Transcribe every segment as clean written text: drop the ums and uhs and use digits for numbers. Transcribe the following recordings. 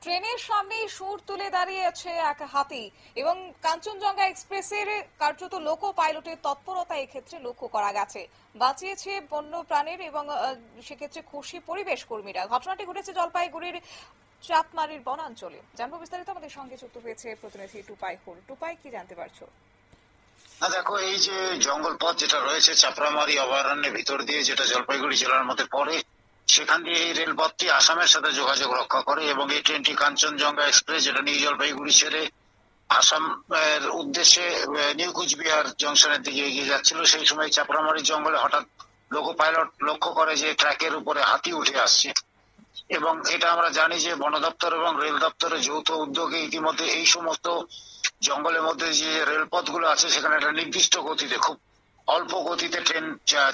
ট্রেনের সামনেই সুর তুলে দাঁড়িয়ে আছে এক হাতি এবং কাঞ্চনজঙ্ঘা এক্সপ্রেসের কার্যত লোকো পাইলটের তৎপরতা এক্ষেত্রে লক্ষ্য করা গেছে। বাঁচিয়েছে বন্য প্রাণীর এবং সেক্ষেত্রে খুশি পরিবেশ কর্মীরা। ঘটনাটি ঘটেছে জলপাইগুড়ির চাপমারির বনাঞ্চলে। জানবো বিস্তারিত, আমাদের সঙ্গে যুক্ত হয়েছে প্রতিনিধি টুপাই হোল। টুপাই, কি জানতে পারছো? দেখো, এই যে জঙ্গল পথ যেটা রয়েছে চাপড়ামারি অভয়ারণ্যের ভিতর দিয়ে, যেটা জলপাইগুড়ি জেলার মধ্যে পড়ে, সেখান দিয়ে এই রেলপথটি আসামের সাথে যোগাযোগ রক্ষা করে এবং এই ট্রেনটি কাঞ্চনজঙ্ঘা এক্সপ্রেস, যেটা নিউ জলপাইগুড়ি ছেড়ে আসামের উদ্দেশ্যে নিউ কুচবিহার জংশনের দিকে এগিয়ে যাচ্ছিল। সেই সময় চাপড়ামারি জঙ্গলে হঠাৎ লোকো পাইলট লক্ষ্য করে যে ট্র্যাকের উপরে হাতি উঠে আসছে। এবং এটা আমরা জানি যে বন দপ্তর এবং রেল দপ্তরের যৌথ উদ্যোগে ইতিমধ্যে এই সমস্ত জঙ্গলের মধ্যে যে রেলপথগুলো আছে সেখানে একটা নির্দিষ্ট গতিতে, খুব অল্প গতিতে ট্রেন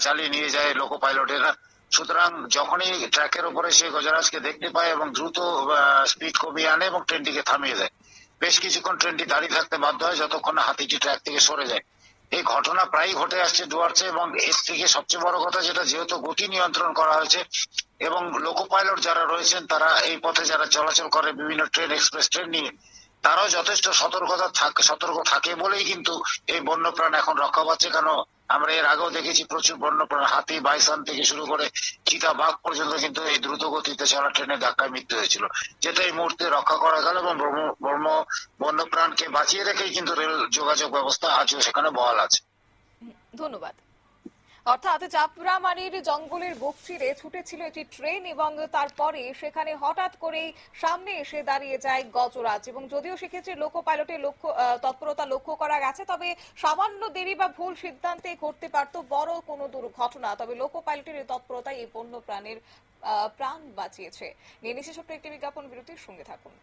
চালিয়ে নিয়ে যায় লোকো পাইলটেরা। সুতরাং যখনই ট্র্যাকের উপরে সে গজরাজকে দেখতে পায় এবং দ্রুত স্পিড কমিয়ে আনে এবং ট্রেনটিকে থামিয়ে দেয়। বেশ কিছুক্ষণ ট্রেনটি দাঁড়িয়ে থাকতে বাধ্য হয় যতক্ষণ না হাতিটি ট্র্যাক থেকে সরে যায়। এই ঘটনা প্রায়ই ঘটে আসছে ডুয়ার্সে, এবং এর থেকে সবচেয়ে বড় কথা যেটা, যেহেতু গতি নিয়ন্ত্রণ করা হয়েছে এবং লোকো পাইলট যারা রয়েছেন তারা এই পথে যারা চলাচল করে বিভিন্ন ট্রেন, এক্সপ্রেস ট্রেন নিয়ে, তারাও যথেষ্ট সতর্ক থাকে বলেই কিন্তু এই বন্যপ্রাণ এখন রক্ষা পাচ্ছে। কেন, আমরা এর আগেও দেখেছি প্রচুর বন্যপ্রাণ, হাতি, বাইসন থেকে শুরু করে চিতা, বাঘ পর্যন্ত কিন্তু এই দ্রুত গতিতে চলা ট্রেনের ধাক্কায় মৃত্যু হয়েছিল, যেটা এই মুহূর্তে রক্ষা করা গেল। এবং বন্যপ্রাণকে বাঁচিয়ে রেখেই কিন্তু রেল যোগাযোগ ব্যবস্থা আজও সেখানে বহাল আছে। ধন্যবাদ। অর্থাৎ চাপড়ামারির জঙ্গলের বুক চিরে ছুটেছিল একটি ট্রেন এবং তারপরে সেখানে হঠাৎ করেই সামনে এসে দাঁড়িয়ে যায় গজরাজ। এবং যদিও সেক্ষেত্রে লোকো পাইলটের তৎপরতা লক্ষ্য করা গেছে, তবে সামান্য দেরি বা ভুল সিদ্ধান্তে ঘটতে পারত বড় কোনো দুর্ঘটনা। তবে লোকো পাইলটের এই তৎপরতায় এই বন্য প্রাণের প্রাণ বাঁচিয়েছে। নিয়ে নিচ্ছে ছোট্ট একটি বিজ্ঞাপন বিরতির সঙ্গে থাকুন।